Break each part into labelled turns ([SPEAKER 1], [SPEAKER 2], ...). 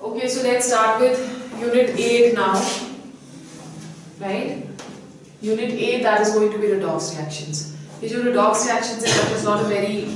[SPEAKER 1] Okay, so let's start with Unit 8 now, right? Unit 8, that is going to be redox reactions. These redox reactions is not a very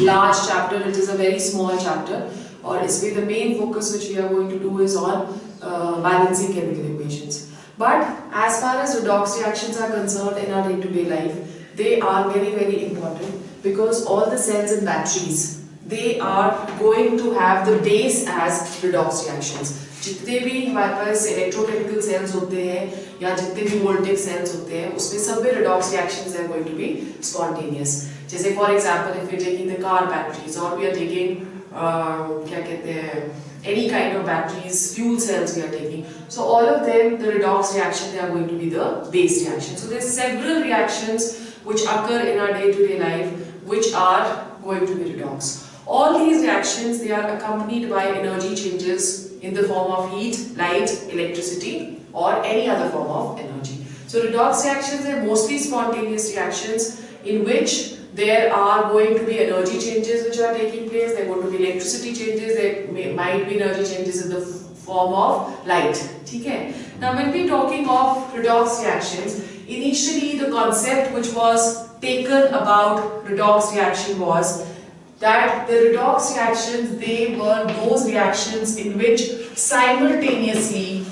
[SPEAKER 1] large chapter, it is a very small chapter. Or the main focus which we are going to do is on balancing chemical equations. But as far as redox reactions are concerned in our day-to-day life, they are very, very important because all the cells in batteries, they are going to have the base as redox reactions. जितने भी हमारे पास electrochemical cells होते हैं या जितने भी voltaic cells होते हैं, उसमें सब में redox reactions are going to be spontaneous. जैसे for example, if we are taking the car batteries or we are taking क्या कहते हैं any kind of batteries, fuel cells we are taking. So all of them, the redox reaction, they are going to be the base reaction. So there are several reactions which occur in our day-to-day life which are going to be redox. All these reactions, they are accompanied by energy changes in the form of heat, light, electricity or any other form of energy. So redox reactions are mostly spontaneous reactions in which there are going to be energy changes which are taking place, there are going to be electricity changes, there might be energy changes in the form of light. Okay? Now when we are talking of redox reactions, initially the concept which was taken about redox reaction was that the redox reactions, they were those reactions in which simultaneously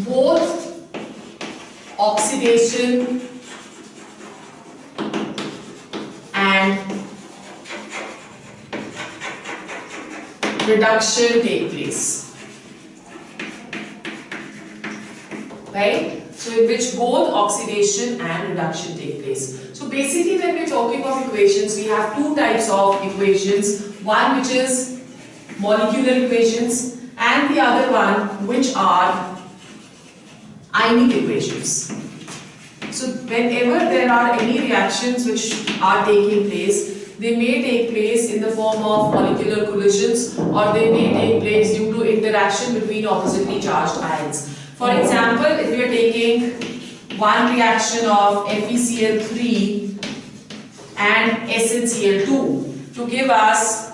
[SPEAKER 1] both oxidation and reduction take place, right? So in which both oxidation and reduction take place. So basically when we are talking of equations, we have two types of equations, one which is molecular equations and the other one which are Ionic equations. So whenever there are any reactions which are taking place, they may take place in the form of molecular collisions or they may take place due to interaction between oppositely charged ions. For example, if we are taking one reaction of FeCl3 and SnCl2 to give us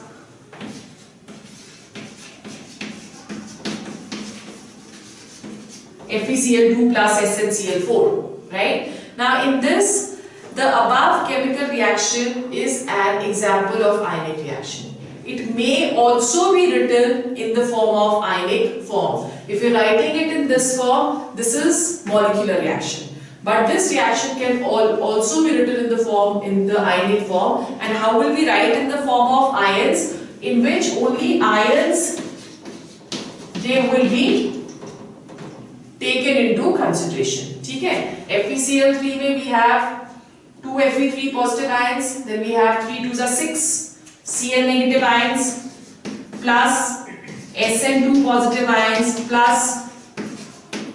[SPEAKER 1] FeCl2 plus SnCl4, right? Now in this, the above chemical reaction is an example of ionic reaction. It may also be written in the form of ionic form. If you are writing it in this form, this is molecular reaction. But this reaction can also be written in the ionic form. And how will we write in the form of ions? In which only ions, they will be taken into consideration. Okay? FeCl3 में we have 2 Fe3 positive ions, then we have 3 2s are 6 Cl negative ions plus Sn2 positive ions plus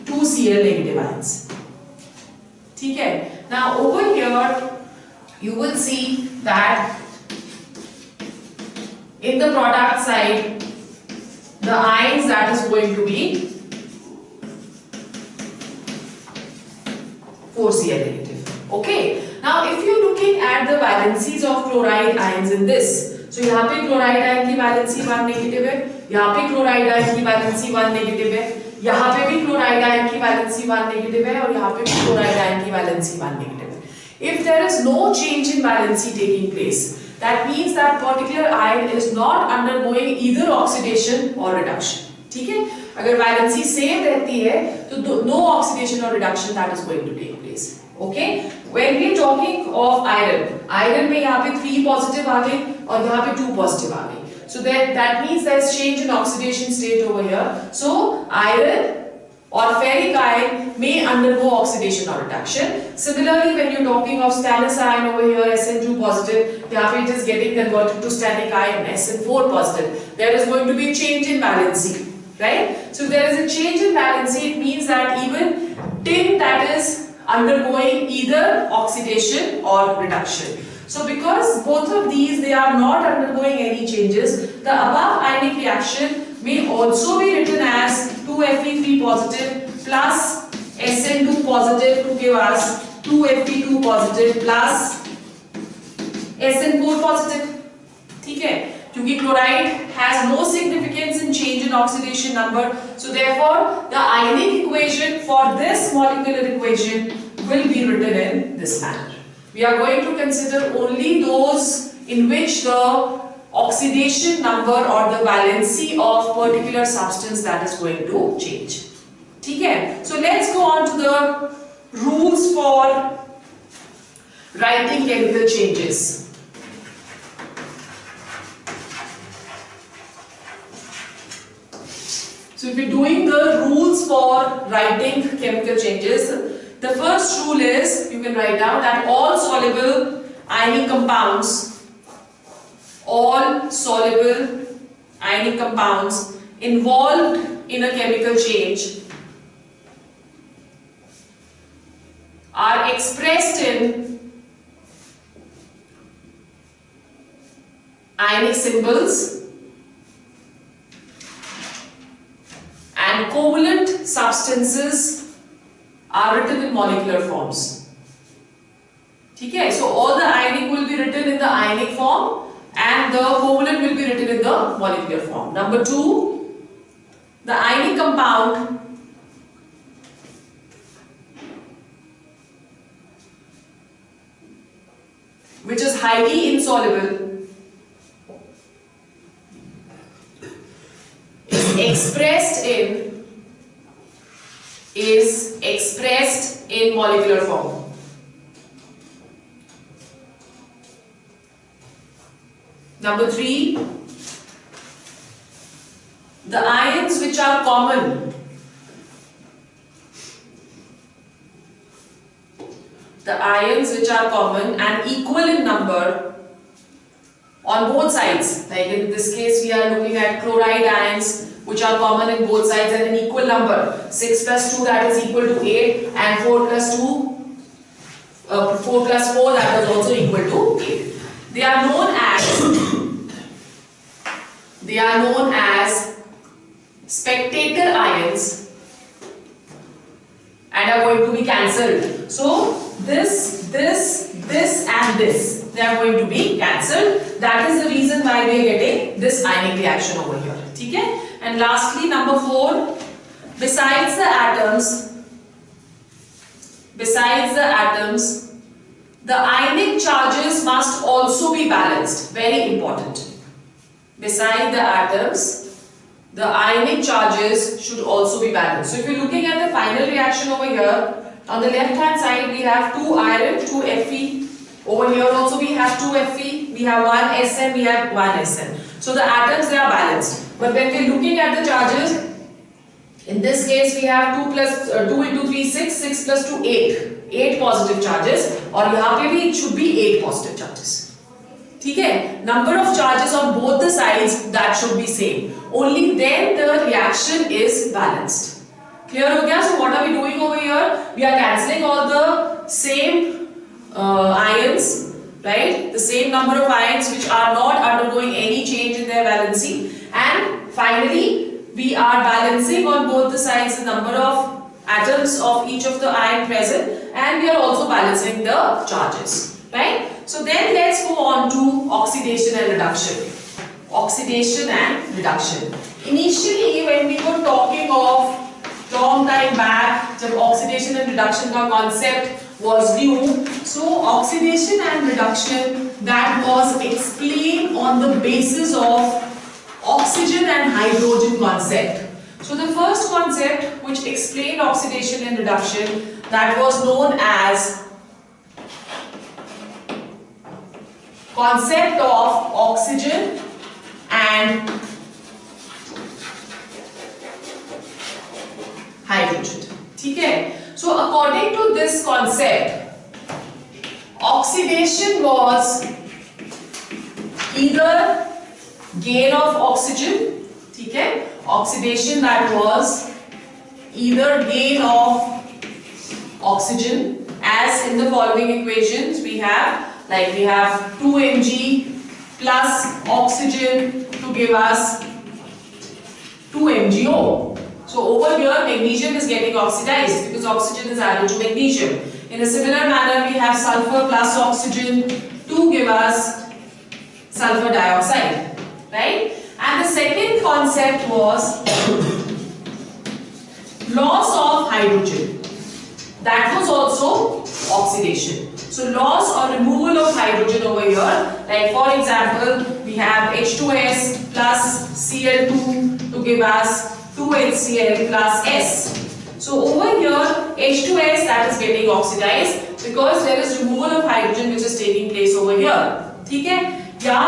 [SPEAKER 1] 2 Cl negative ions. Okay? Now over here you will see that in the product side the ions that is going to be 4Cl negative. Okay. Now if you are looking at the valencies of chloride ions in this, so यहाँ पे chloride ion की valency 1 negative है, यहाँ पे chloride ion की valency 1 negative है, यहाँ पे भी chloride ion की valency 1 negative है और यहाँ पे भी chloride ion की valency 1 negative है. If there is no change in valency taking place, that means that particular ion is not undergoing either oxidation or reduction. ठीक है? अगर valency same रहती है तो no oxidation or reduction that is going to take place. Okay? When we are talking of iron में यहाँ पे 3 positive आ गए और यहाँ पे 2 positive आ गए. So that means there is change in oxidation state over here. So iron or ferric ion may undergo oxidation or reduction. Similarly, when you are talking of stannous ion over here, Sn2 positive, यहाँ पे it is getting converted to stannic ion, Sn4 positive. There is going to be a change in valency. Right? So there is a change in valency, it means that even tin that is undergoing either oxidation or reduction. So because both of these, they are not undergoing any changes, the above ionic reaction may also be written as 2Fe3 positive plus Sn2 positive to give us 2Fe2 positive plus SN4 positive. ठीक है, क्योंकि chloride has no significance in change in oxidation number, so therefore the ionic equation for this molecular equation will be written in this manner. We are going to consider only those in which the oxidation number or the valency of particular substance that is going to change. ठीक है, so let's go on to the rules for writing chemical changes. So if you're doing the rules for writing chemical changes, the first rule is, you can write down that all soluble ionic compounds involved in a chemical change are expressed in ionic symbols and covalent substances are written in molecular forms. ठीक है, so all the ionic will be written in the ionic form and the covalent will be written in the molecular form. Number 2, the ionic compound which is highly insoluble is expressed in molecular form. Number 3, the ions which are common, and equal in number on both sides, like in this case we are looking at chloride ions which are common in both sides and an equal number, 6 plus 2 that is equal to 8 and 4 plus 4 that is also equal to 8. They are known as spectator ions and are going to be cancelled. So this and this, they are going to be cancelled. That is the reason why we are getting this ionic reaction over here. ठीक है? And lastly, number 4, besides the atoms, the ionic charges must also be balanced. Very important. Beside the atoms, the ionic charges should also be balanced. So if you're looking at the final reaction over here, on the left hand side we have 2 iron, 2 Fe. Over here also we have 2 Fe, we have 1 Sn, we have 1 Sn. So the atoms, they are balanced. But when we are looking at the charges, in this case we have 2 into 3, 6, 6 plus 2, 8 positive charges, और यहाँ पे भी it should be 8 positive charges. ठीक है? Number of charges on both the sides, that should be same. Only then the reaction is balanced. Clear हो गया? So what are we doing over here? We are cancelling all the same ions, right? The same number of ions which are not undergoing any change in their valency, and finally we are balancing on both the sides the number of atoms of each of the ion present, and we are also balancing the charges, right? So then let's go on to oxidation and reduction. Oxidation and reduction. Initially when we were talking of long time back, जब oxidation and reduction का concept was new, so oxidation and reduction, that was explained on the basis of oxygen and hydrogen concept. So the first concept which explained oxidation and reduction, that was known as concept of oxygen and hydrogen. ठीक है? So according to this concept, oxidation was either gain of oxygen, ठीक है? Oxidation, that was either gain of oxygen, as in the following equations we have, like we have 2 Mg plus oxygen to give us 2 MgO. So over here magnesium is getting oxidized because oxygen is added to magnesium. In a similar manner we have sulfur plus oxygen to give us sulfur dioxide, right? And the second concept was loss of hydrogen. That was also oxidation. So loss or removal of hydrogen over here, like for example, we have H2S plus Cl2 to give us 2HCl plus S. So over here, H2S that is getting oxidized because there is removal of hydrogen which is taking place over here. ठीक है? या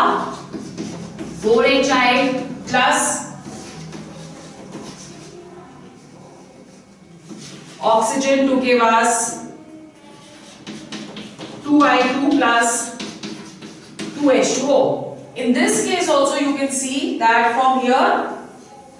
[SPEAKER 1] 4HI plus oxygen to give us 2I2 plus 2H2O. In this case also you can see that from here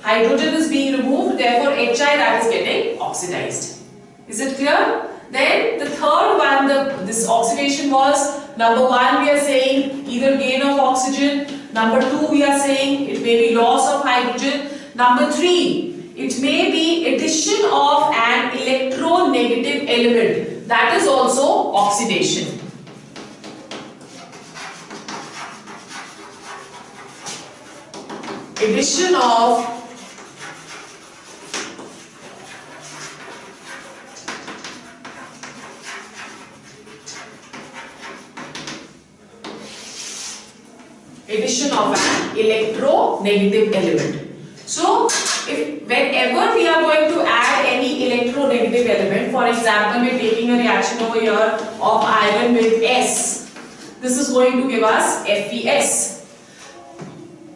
[SPEAKER 1] hydrogen is being removed, therefore HI that is getting oxidized. Is it clear? Then the third one, this oxidation was, number one we are saying either gain of oxygen, number two we are saying it may be loss of hydrogen, number three it may be addition of an electronegative element, that is also oxidation. Addition of an electronegative element. So, whenever we are going to add any electronegative element, for example, we are taking a reaction over here of iron with S. This is going to give us FeS.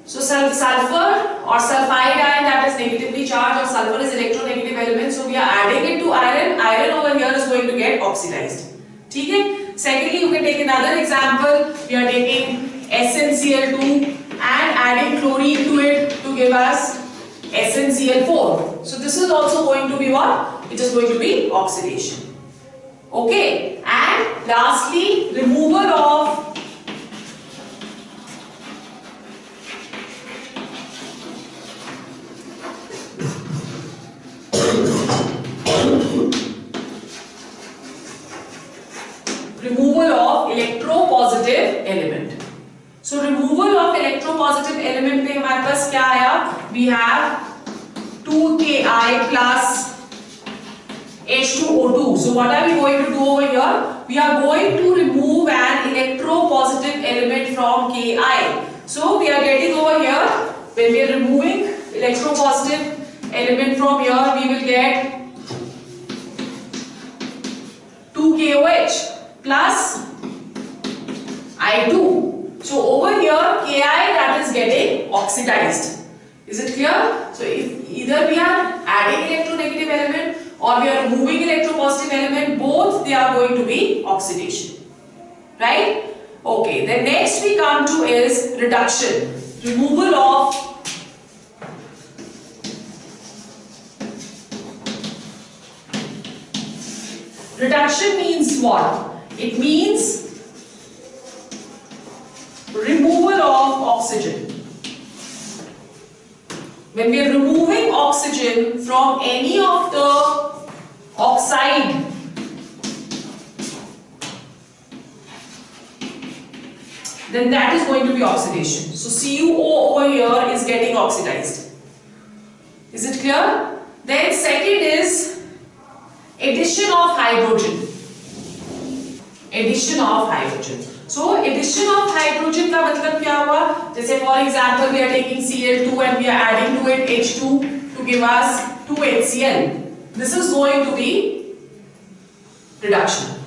[SPEAKER 1] So, sulfur or sulfide ion that is negatively charged, or sulfur is electronegative element. So, we are adding it to iron. Iron over here is going to get oxidized. Okay? Secondly, you can take another example. We are taking SnCl2 and adding chlorine to it to give us SnCl4. So this is also going to be what? It is going to be oxidation. Okay. And lastly, removal of electropositive element. So removal of electropositive element पे हमारे पास क्या आया? We have 2Ki plus H2O2. So what are we going to do over here? We are going to remove an electropositive element from Ki. So we are getting over here, when we are removing electropositive element from here, we will get 2KOH plus I2. So over here, Ki that is getting oxidized. Is it clear? So if either we are adding electronegative element or we are removing electropositive element, both they are going to be oxidation. Right? Okay. Then next we come to is reduction. Removal of reduction means what? It means removal of oxygen. When we are removing oxygen from any of the oxide, then that is going to be oxidation. So CuO over here is getting oxidized. Is it clear? Then second is addition of hydrogen. Addition of hydrogen. So addition of hydrogen का मतलब क्या हुआ? जैसे for example we are taking Cl2 and we are adding to it H2 to give us 2HCl. This is going to be reduction,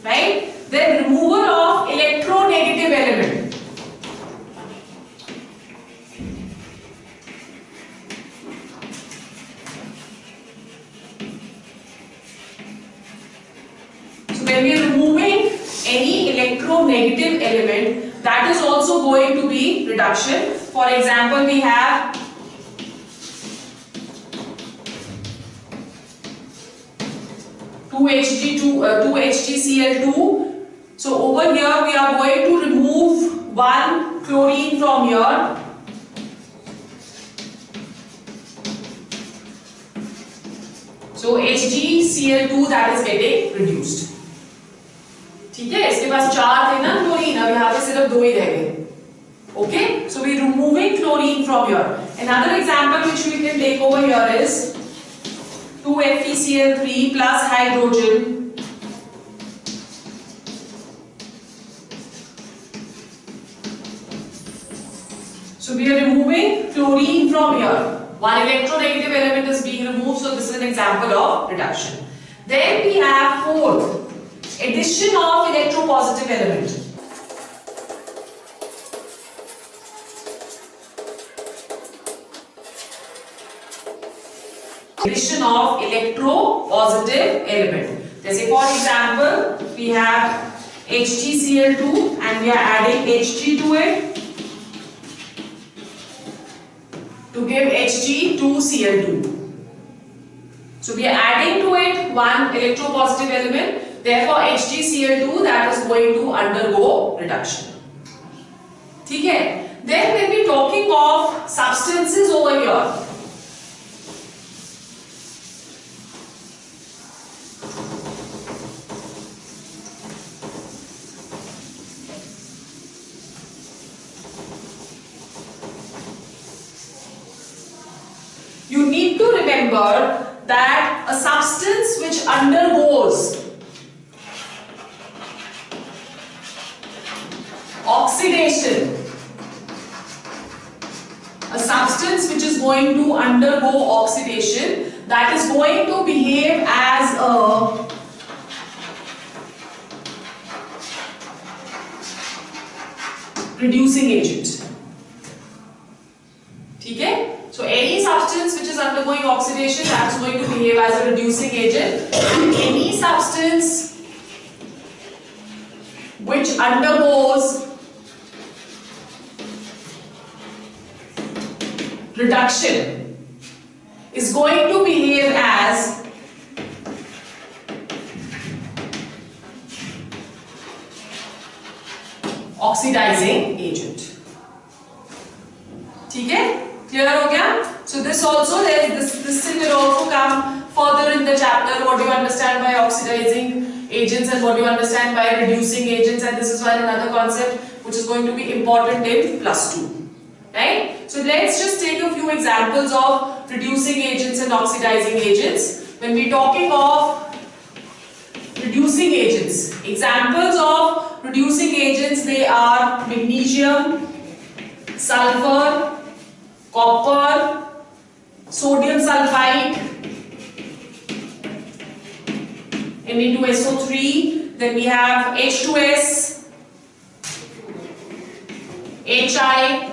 [SPEAKER 1] right? Then removal of electronegative element. So when we are removing any electronegative element, that is also going to be reduction. For example, we have two HgCl2. So over here we are going to remove one chlorine from here. So HgCl2 that is getting reduced. ठीक है, इसके पास 4 थे ना chlorine, अब यहाँ पे सिर्फ 2 ही रह गए. Okay, so we are removing chlorine from here. Another example which we can take over here is 2FeCl3 plus hydrogen. So we are removing chlorine from here. One electronegative element is being removed, so this is an example of reduction. Then we have fourth, addition of electropositive element. Addition of electropositive element. जैसे for example, we have HgCl2 and we are adding Hg to it to give Hg2Cl2. So we are adding to it one electropositive element. Therefore, HgCl2 that is going to undergo reduction. ठीक है? Then when we talking of substances over here. You need to remember that a substance which undergoes oxidation, a substance which is going to undergo oxidation, that is going to behave as a reducing agent. ठीक है? So any substance which is undergoing oxidation, that is going to behave as a reducing agent, and any substance which undergoes reduction is going to behave as oxidizing agent. ठीक है? Clear हो गया? So this also, this thing will also come further in the chapter. What do you understand by oxidizing agents and what do you understand by reducing agents, and this is one another concept which is going to be important in +2. Right? So let's just take a few examples of reducing agents and oxidizing agents. When we're talking of reducing agents, examples of reducing agents, they are magnesium, sulfur, copper, sodium sulfite, Na2SO3, then we have H2S, HI,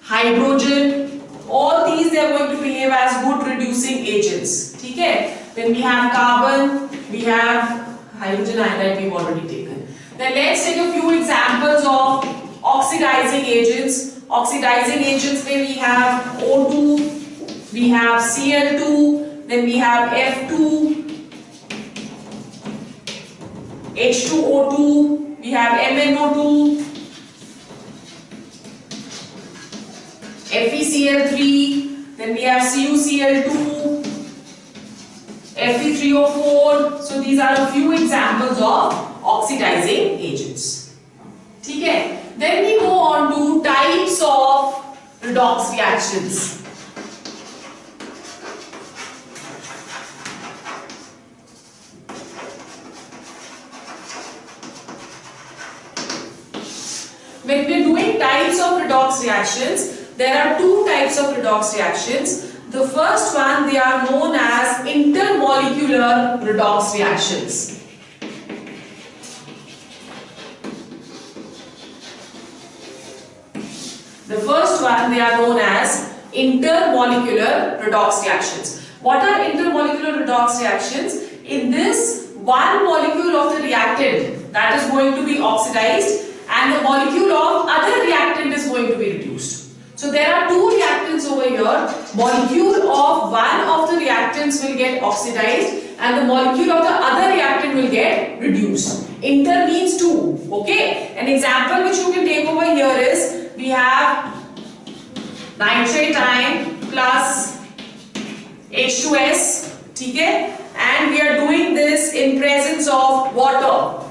[SPEAKER 1] hydrogen. All these they are going to behave as good reducing agents. ठीक है? Then we have carbon, we have hydrogen iodide we've already taken. Then let's take a few examples of oxidizing agents. Oxidizing agents where we have O2, we have Cl2, then we have F2, H2O2, we have MnO2, FeCl3, then we have CuCl2, Fe3O4. So these are a few examples of oxidizing agents. ठीक है? Then we go on to types of redox reactions. When we are doing types of redox reactions, there are two types of redox reactions. The first one, they are known as intermolecular redox reactions. The first one, they are known as intermolecular redox reactions. What are intermolecular redox reactions? In this, one molecule of the reactant that is going to be oxidized and the molecule of other reactant is going to be reduced. So there are two reactants over here. Molecule of one of the reactants will get oxidized and the molecule of the other reactant will get reduced. Inter means two. Okay? An example which you can take over here is we have nitrate ion plus H2S, ठीक है? And we are doing this in presence of water.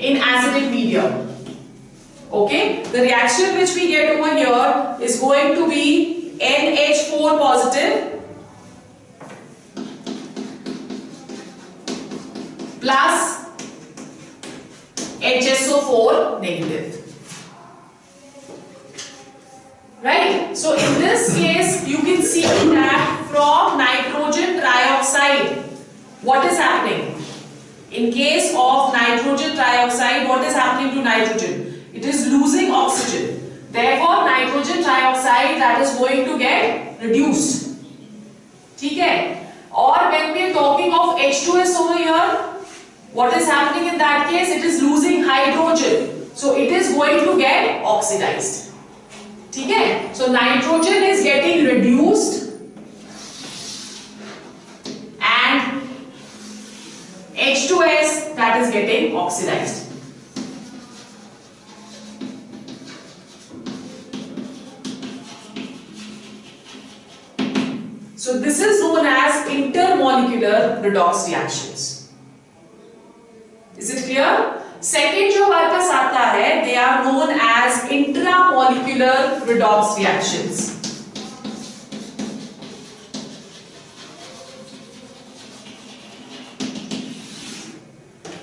[SPEAKER 1] in acidic medium. Okay, the reaction which we get over here is going to be NH4 positive plus HSO4 negative. Right? So in this case, you can see that from nitrogen trioxide, what is happening? In case of nitrogen trioxide, what is happening to nitrogen? It is losing oxygen. Therefore, nitrogen trioxide, that is going to get reduced. Okay? Or when we are talking of H2S over here, what is happening in that case? It is losing hydrogen. So it is going to get oxidized. Okay? So nitrogen is getting reduced and H2S, that is getting oxidized. So this is known as intermolecular redox reactions. Is it clear? Second जो हमारे पास आता है, they are known as intramolecular redox reactions.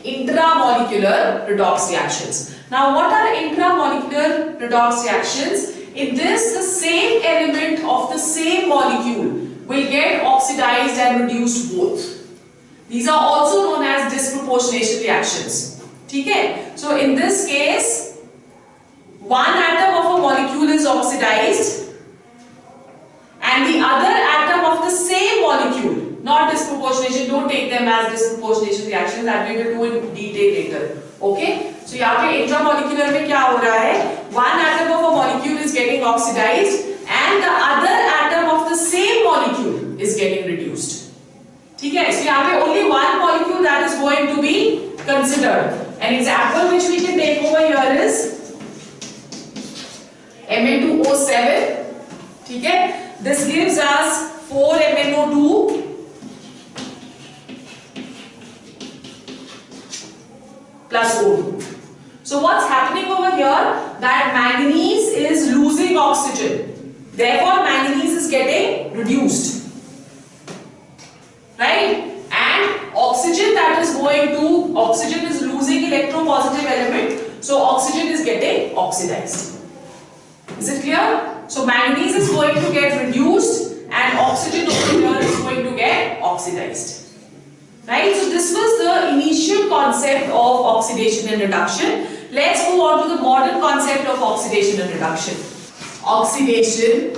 [SPEAKER 1] Intramolecular redox reactions. Now, what are intramolecular redox reactions? In this, the same element of the same molecule will get oxidized and reduced both. These are also known as disproportionation reactions. Okay? So in this case, one atom of a molecule is oxidized and the other atom of the same molecule, not disproportionation, don't take them as disproportionation reactions, that we will do in detail later. Okay? So यहाँ पे intramolecular में क्या हो रहा है? One atom of a molecule is getting oxidized and the other atom of the same molecule is getting reduced. ठीक है? So यहाँ पे only one molecule that is going to be considered. An example which we can take over here is Mn2O7. ठीक है? This gives us 4MnO2 plus O2. So what's happening over here? That manganese is losing oxygen. Therefore, manganese is getting reduced. Right? And oxygen that is going to, oxygen is losing electropositive element. So oxygen is getting oxidized. Is it clear? So manganese is going to get reduced and oxygen over here is going to get oxidized. Right? So this was the initial concept of oxidation and reduction. Let's go on to the modern concept of oxidation and reduction. Oxidation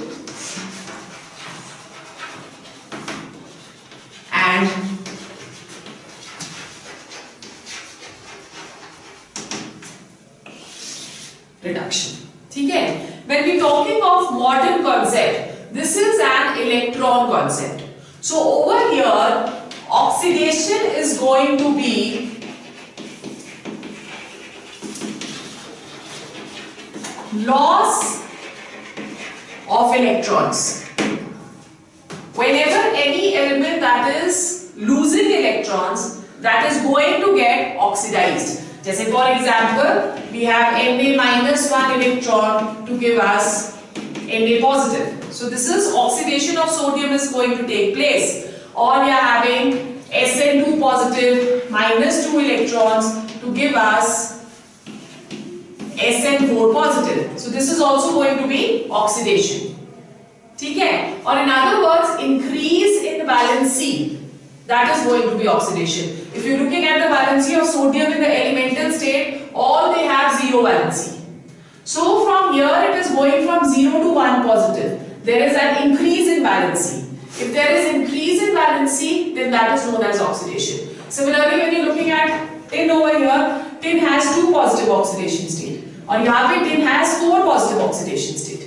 [SPEAKER 1] and reduction. ठीक है? When we talking of modern concept, this is an electron concept. So over here, oxidation is going to be loss of electrons. Whenever any element that is losing electrons, that is going to get oxidized. Just for example, we have Na-1 electron to give us Na positive. So this is oxidation of sodium is going to take place. Or we are having Sn2 positive -2 electrons to give us Sn4 positive. So this is also going to be oxidation. ठीक है? Or in other words, increase in valency, that is going to be oxidation. If you're looking at the valency of sodium in the elemental state, all they have 0 valency. So from here it is going from 0 to 1 positive. There is an increase in valency. If there is increase in valency, then that is known as oxidation. Similarly, when you're looking at tin over here, tin has 2 positive oxidation state. और यहाँ पे tin has 4 positive oxidation state.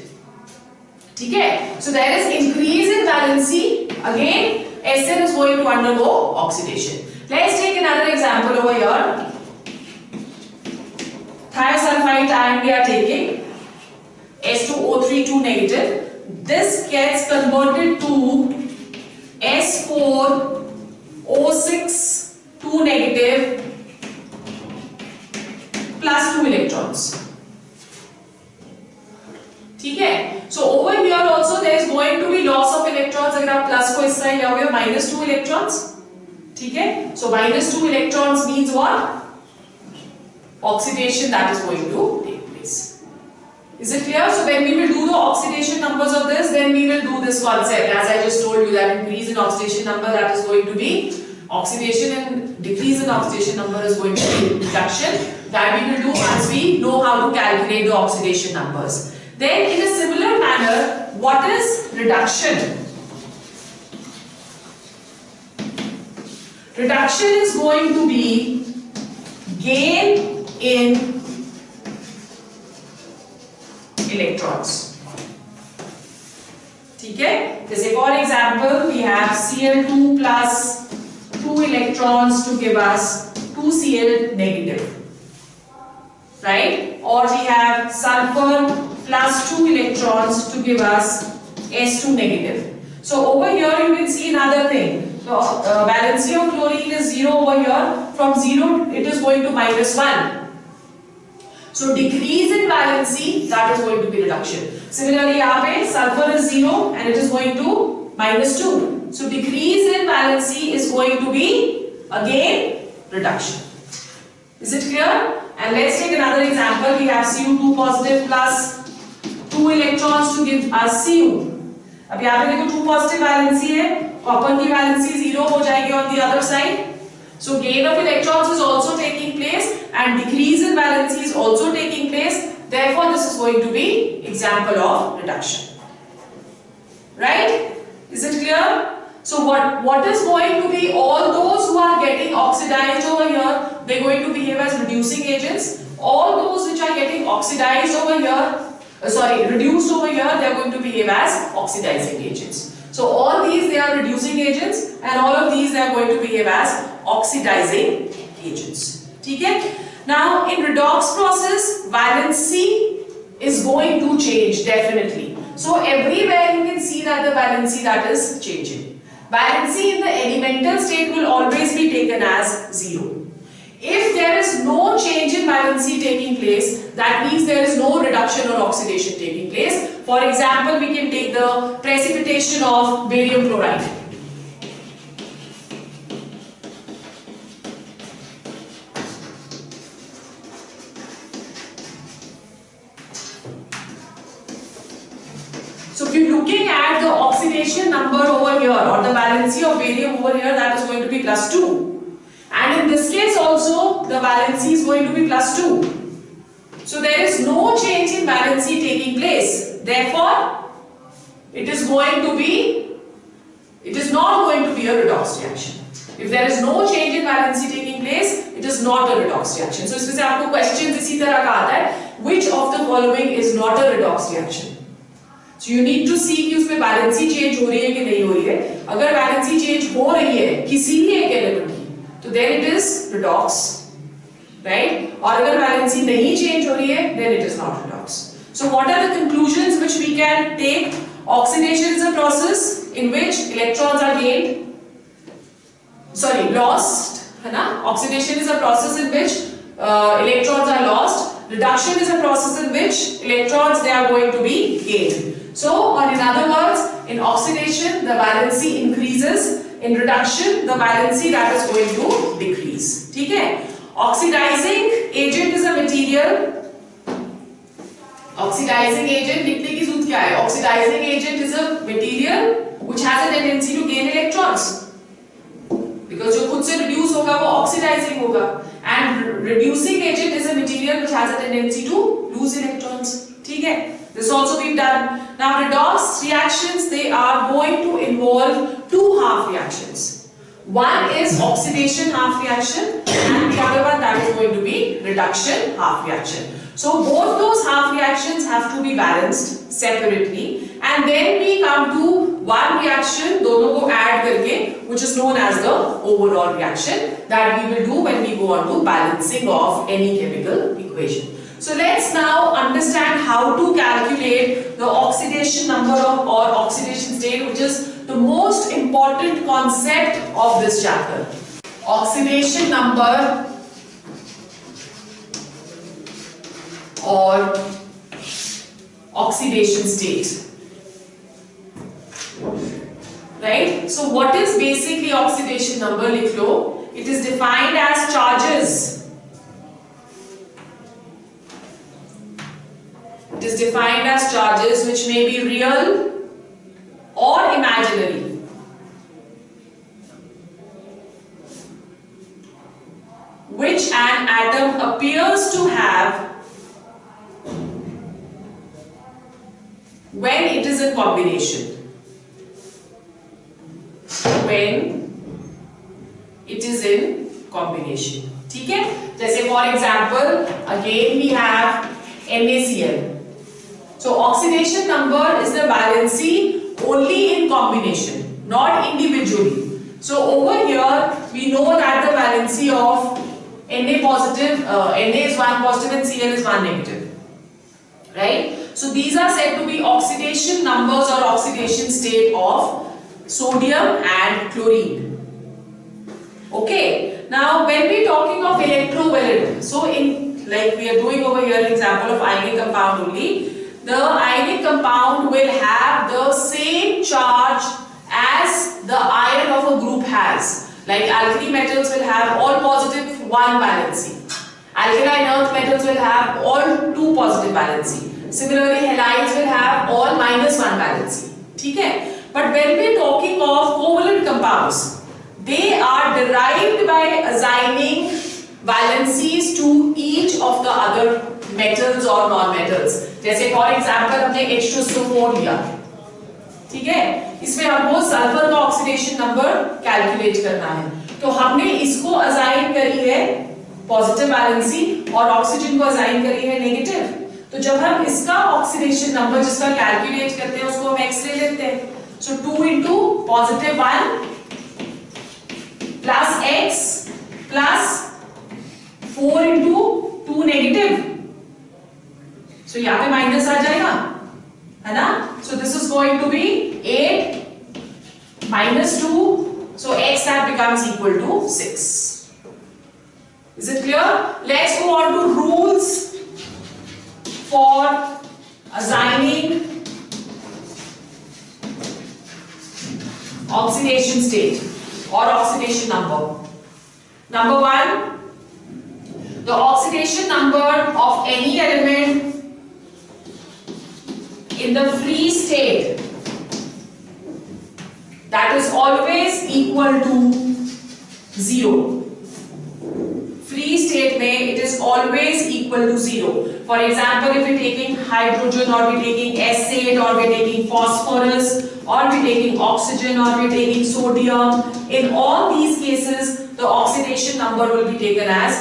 [SPEAKER 1] ठीक है? So there is increase in valency. Again, Sn is going to undergo oxidation. Let's take another example over here. Thiosulfite ion we are taking. S2O3 2 negative. This gets converted to S4O6 2 negative plus 2 electrons. ठीक है? So over here also there is going to be loss of electrons. अगर आप plus को इस side ले आओगे minus 2 electrons. ठीक है? So minus 2 electrons means what? Oxidation that is going to take place. Is it clear? So when we will do the oxidation numbers of this, then we will do this concept as I just told you, that increase in oxidation number, that is going to be oxidation, and decrease in oxidation number is going to be reduction. That we will do once we know how to calculate the oxidation numbers. Then in a similar manner, what is reduction? Reduction is going to be gain in electrons. ठीक है? जैसे for example we have Cl2 plus 2 electrons to give us 2Cl negative, right? Or we have sulfur plus 2 electrons to give us S2 negative. So over here you can see another thing. So valency of chlorine is 0 over here. From 0 it is going to minus 1. So decrease in valency, that is going to be reduction. Similarly, यहाँ पे sulfur is 0 and it is going to minus 2. So decrease in valency is going to be again reduction. Is it clear? And let's take another example. We have Cu2 positive plus 2 electrons to give us Cu. अब यहाँ पे देखो 2 positive valency है, copper की valency 0 हो जाएगी on the other side. So gain of electrons is also taking place and decrease in valency is also taking place. Therefore, this is going to be example of reduction. Right? Is it clear? So what is going to be all those who are getting oxidized over here, they are going to behave as reducing agents. All those which are getting oxidized over here, reduced over here, they are going to behave as oxidizing agents. So all these they are reducing agents and all of these they are going to behave as oxidizing agents. ठीक है? Now in redox process, valency is going to change definitely. So everywhere you can see that the valency that is changing. Valency in the elemental state will always be taken as 0. If there is no change in valency taking place, that means there is no reduction or oxidation taking place. For example, we can take the precipitation of barium chloride. So if you're looking at the oxidation number over here or the valency of barium over here, that is going to be plus 2. And in this case also, the valency is going to be plus 2. So there is no change in valency taking place. Therefore, it is not going to be a redox reaction. If there is no change in valency taking place, it is not a redox reaction. So इसमें से आपको questions इसी तरह का आता है. Which of the following is not a redox reaction? So you need to see कि उसमें valency change हो रही है कि नहीं हो रही है. अगर valency change हो रही है किसी भी एक element की, तो then it is redox, right? और अगर valency नहीं change हो रही है, then it is not redox. So what are the conclusions which we can take? Oxidation is a process in which electrons are gained, lost, है ना? Oxidation is a process in which electrons are lost. Reduction is a process in which electrons they are going to be gained. So, or in other words, in oxidation the valency increases. In reduction, the valency that is going to decrease. ठीक है? Oxidizing agent is a material. Oxidizing agent लिखने की सूत्र क्या है? Oxidizing agent is a material which has a tendency to gain electrons. Because जो खुद से reduce होगा वो oxidizing होगा. And reducing agent is a material which has a tendency to lose electrons. ठीक है? This also we've done. Now redox reactions, they are going to involve two half reactions. One is oxidation half reaction and the other one that is going to be reduction half reaction. So both those half reactions have to be balanced separately and then we come to one reaction, दोनों को add करके, which is known as the overall reaction that we will do when we go on to balancing of any chemical equation. So let's now understand how to calculate the oxidation number or oxidation state, which is the most important concept of this chapter. Oxidation number or oxidation state. Right? So what is basically oxidation number? लिख लो. It is defined as charges. It is defined as charges which may be real or imaginary. Which an atom appears to have when it is in combination. When it is in combination. ठीक है? जैसे for example, again we have NaCl. So oxidation number is the valency only in combination, not individually. So over here we know that the valency of Na positive, Na is 1 positive and Cl is 1 negative. Right? So these are said to be oxidation numbers or oxidation state of sodium and chlorine. Okay. Now when we are talking of electrovalent, so in like we are doing over here an example of ionic compound only, the ionic compound will have the same charge as the ion of a group has. Like alkali metals will have all positive 1 valency. Alkaline earth metals will have all 2 positive valency. Similarly, halides will have all -1 valency. ठीक है? But when we are talking of covalent compounds, they are derived by assigning valencies to each of the other metals or non-metals. जैसे for example हमने H2SO4 लिया, ठीक है? इसमें हमको sulphur का ऑक्सीडेशन नंबर कैलकुलेट करना है, तो हमने इसको असाइन करी है पॉजिटिव वैलेंसी और ऑक्सीजन को असाइन करी है नेगेटिव. तो जब हम इसका ऑक्सीडेशन नंबर जिसका कैलकुलेट करते हैं उसको हम x ले लेते हैं. So 2 into positive 1 plus x plus 4 into 2 negative. So यहाँ पे माइनस आ जाएगा, है ना? So this is going to be 8 minus 2. So x that becomes equal to 6. Is it clear? Let's go on to rules for assigning oxidation state or oxidation number. Number 1, the oxidation number of any element in the free state, that is always equal to 0. Free state में it is always equal to 0. For example, if we are taking hydrogen or we are taking acid or we are taking phosphorus or we are taking oxygen or we are taking sodium, in all these cases the oxidation number will be taken as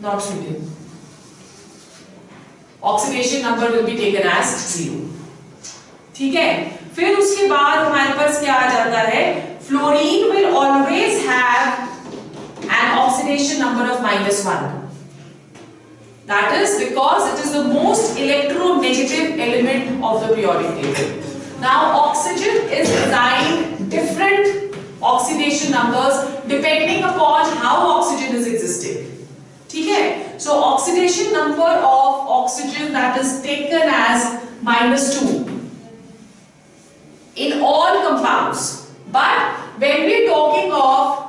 [SPEAKER 1] not sodium. Oxidation number will be taken as 0. ठीक है? फिर उसके बाद हमारे पास क्या आ जाता है? Fluorine will always have an oxidation number of -1. That is because it is the most electronegative element of the periodic table. Now oxygen is assigned different oxidation numbers depending upon how oxygen is existing. ठीक है? So oxidation number of oxygen that is taken as -2 in all compounds. But when we are talking of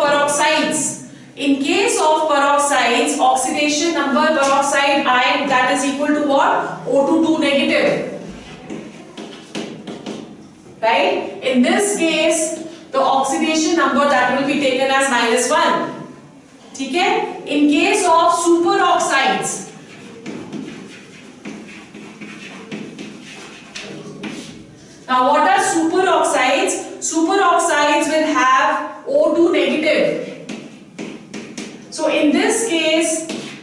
[SPEAKER 1] peroxides, in case of peroxides, oxidation number peroxide ion that is equal to what? O2 negative. Right? In this case, the oxidation number that will be taken as -1. ठीक है? In case of superoxides, now what are superoxides? Superoxides will have O2 negative. So in this case,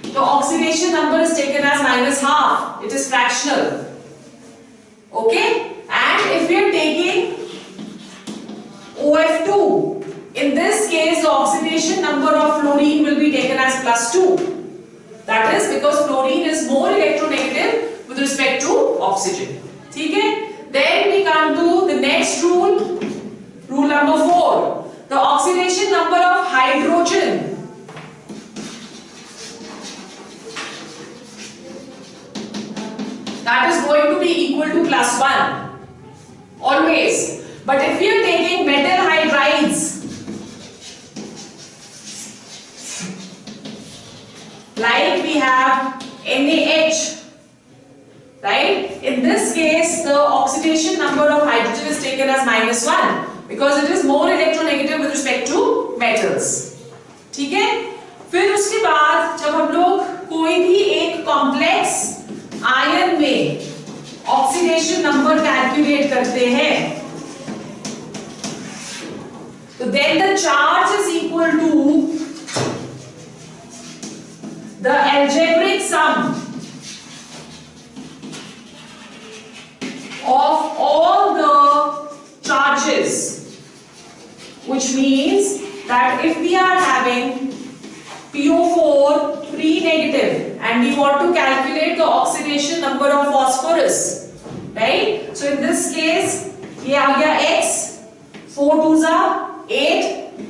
[SPEAKER 1] the oxidation number is taken as -half. It is fractional. Okay? And if we are taking OF2, in this case the oxidation number of fluorine will be taken as +2. That is because fluorine is more electronegative with respect to oxygen. ठीक है? Then we come to the next rule, rule number 4. The oxidation number of hydrogen that is going to be equal to +1 always. But if we are taking metal hydrides like we have NaH, right? In this case, the oxidation number of hydrogen is taken as -1 because it is more electronegative with respect to metals. ठीक है? फिर उसके बाद जब हम लोग कोई भी एक कॉम्प्लेक्स आयन में ऑक्सीडेशन नंबर कैलकुलेट करते हैं, तो then the charge is equal to the algebraic sum of all the charges, which means that if we are having PO4 3 negative and we want to calculate the oxidation number of phosphorus, right? So in this case, ये आ गया x, 4 2s are 8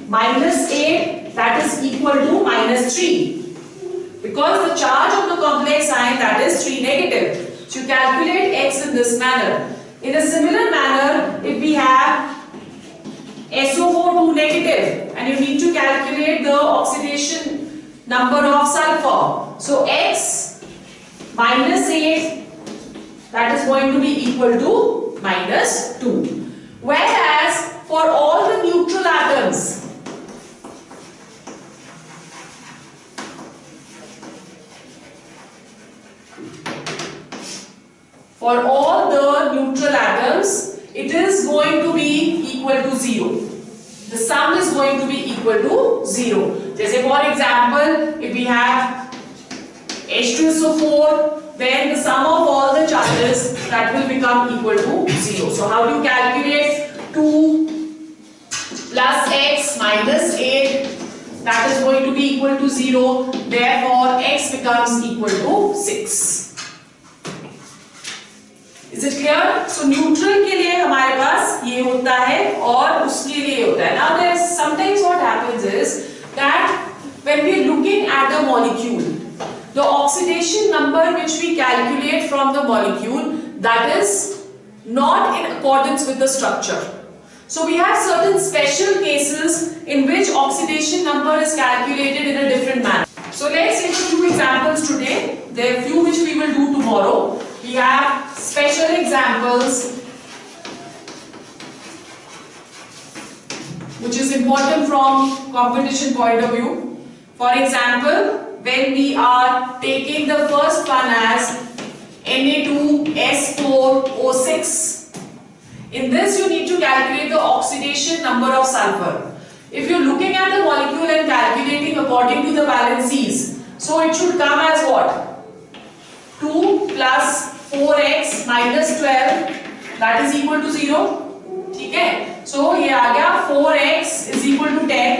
[SPEAKER 1] minus 8, that is equal to -3. Because the charge of the complex ion that is 3 negative. So you calculate x in this manner. In a similar manner, if we have SO4 2 negative and you need to calculate the oxidation number of sulfur. So x minus 8, that is going to be equal to -2. Whereas for all the neutral atoms, it is going to be equal to 0. The sum is going to be equal to 0. Just for example, if we have H2SO4, then the sum of all the charges that will become equal to 0. So how do you calculate 2 plus x minus 8? That is going to be equal to 0. Therefore, x becomes equal to 6. Is it clear? So neutral के लिए हमारे पास ये होता है और उसके लिए होता है. Now there's sometimes what happens is that when we are looking at the molecule, the oxidation number which we calculate from the molecule, that is not in accordance with the structure. So we have certain special cases in which oxidation number is calculated in a different manner. So let's take a few examples today. There are few which we will do tomorrow. We have special examples which is important from competition point of view. For example, when we are taking the first one as Na2S4O6, in this you need to calculate the oxidation number of sulfur. If you're looking at the molecule and calculating according to the Valencies, so it should come as what? 2 plus 4x minus 12, that is equal to 0. ठीक है? So ये आ गया 4x is equal to 10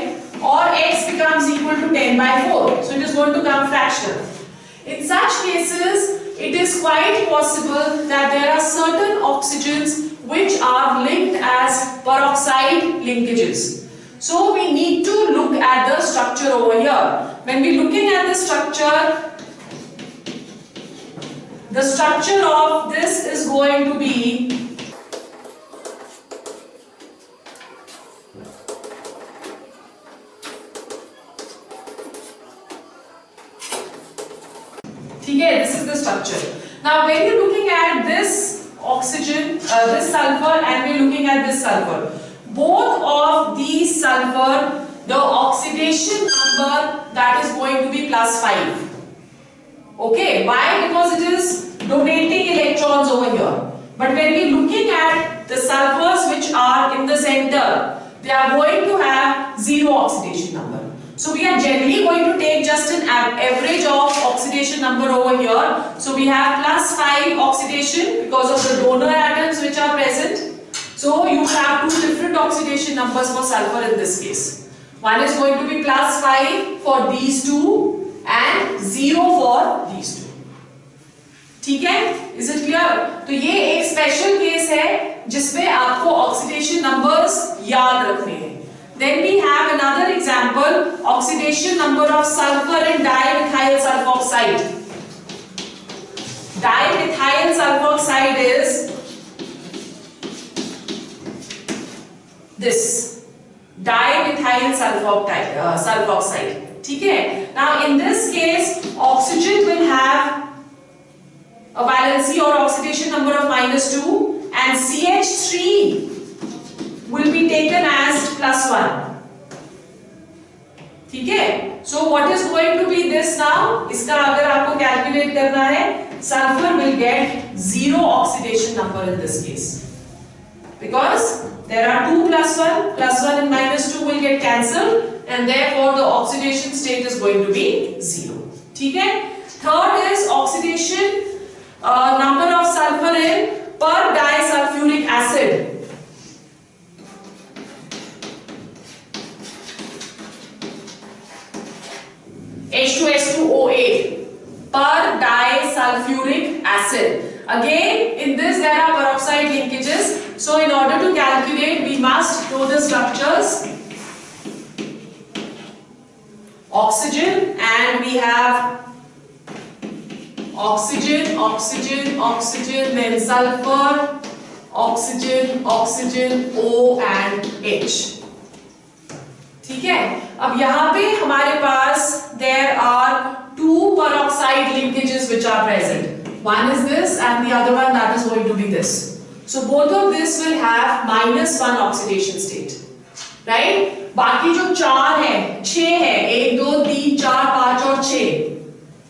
[SPEAKER 1] or x becomes equal to 10 by 4. So it is going to come fractional. In such cases, it is quite possible that there are certain oxygens which are linked as peroxide linkages. So we need to look at the structure over here. When we're looking at the structure of this is going to be this is the structure. Now when you're looking at this oxygen, this sulfur, and we're looking at this sulfur, both of these sulfur, the oxidation number that is going to be +5. Okay, why? Because it is donating electrons over here. But when we're looking at the sulfurs which are in the center, they are going to have 0 oxidation number. So we are generally going to take just an average of oxidation number over here. So we have +5 oxidation because of the donor atoms which are present. So you have two different oxidation numbers for sulfur in this case. One is going to be +5 for these two and 0 for these two. ठीक है, is it clear? तो ये एक special case है जिसमें आपको oxidation numbers याद रखने हैं. Then we have another example, oxidation number of sulfur in dimethyl sulfoxide. Dimethyl sulfoxide is this, dimethyl sulfoxide. ठीक है? Now in this case, oxygen will have a valency or oxidation number of -2 and CH3 will be taken as +1. ठीक है? So what is going to be this now? इसका अगर आपको calculate करना है, sulfur will get 0 oxidation number in this case because there are 2 +1 and -2 will get cancelled and therefore the oxidation state is going to be 0. ठीक है? Third is oxidation number of sulfur in per disulfuric acid. H2SO8 per disulfuric acid. Again, in this there are peroxide linkages. So in order to calculate, we must know the structures. Oxygen, and we have oxygen, then sulfur, oxygen, O and H. ठीक है? अब यहाँ पे हमारे पास there are 2 peroxide linkages which are present. One is this and the other one that is going to be this. So both of this will have -1 oxidation state, right? बाकी जो 4 है, 6 है, 1 2 3 4 5 और 6,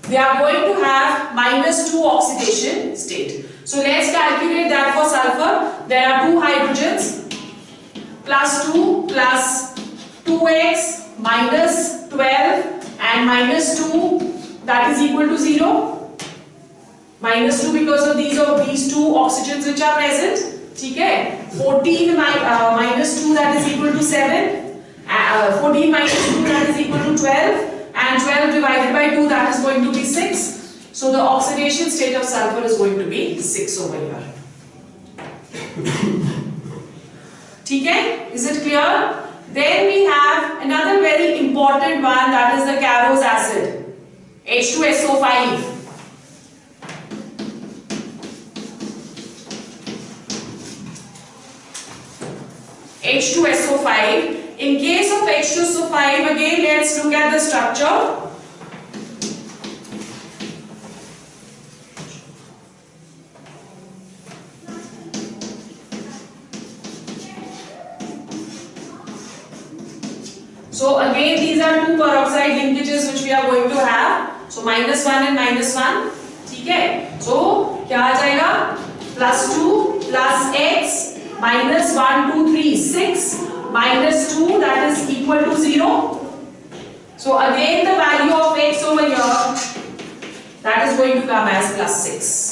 [SPEAKER 1] they are going to have -2 oxidation state. So let's calculate that for sulfur. There are 2 hydrogens, +2 plus 2x minus 12 and -2, that is equal to 0. -2 because of these 2 oxygens which are present. ठीक है? 14 minus 2 that is equal to 7. 14 minus 2 that is equal to 12, and 12 divided by 2 that is going to be 6. So the oxidation state of sulfur is going to be 6 over here. ठीक है? Is it clear? Then we have another very important one, that is the Carrot's acid, H2SO5. H2SO5. In case of H2SO5, again let's look at the structure. So again these are 2 peroxide linkages which we are going to have. So -1 and -1. ठीक है? So क्या आ जाएगा? +2 plus x minus 1 2 3 6 minus 2 that is equal to 0. So again the value of x over here that is going to come as +6.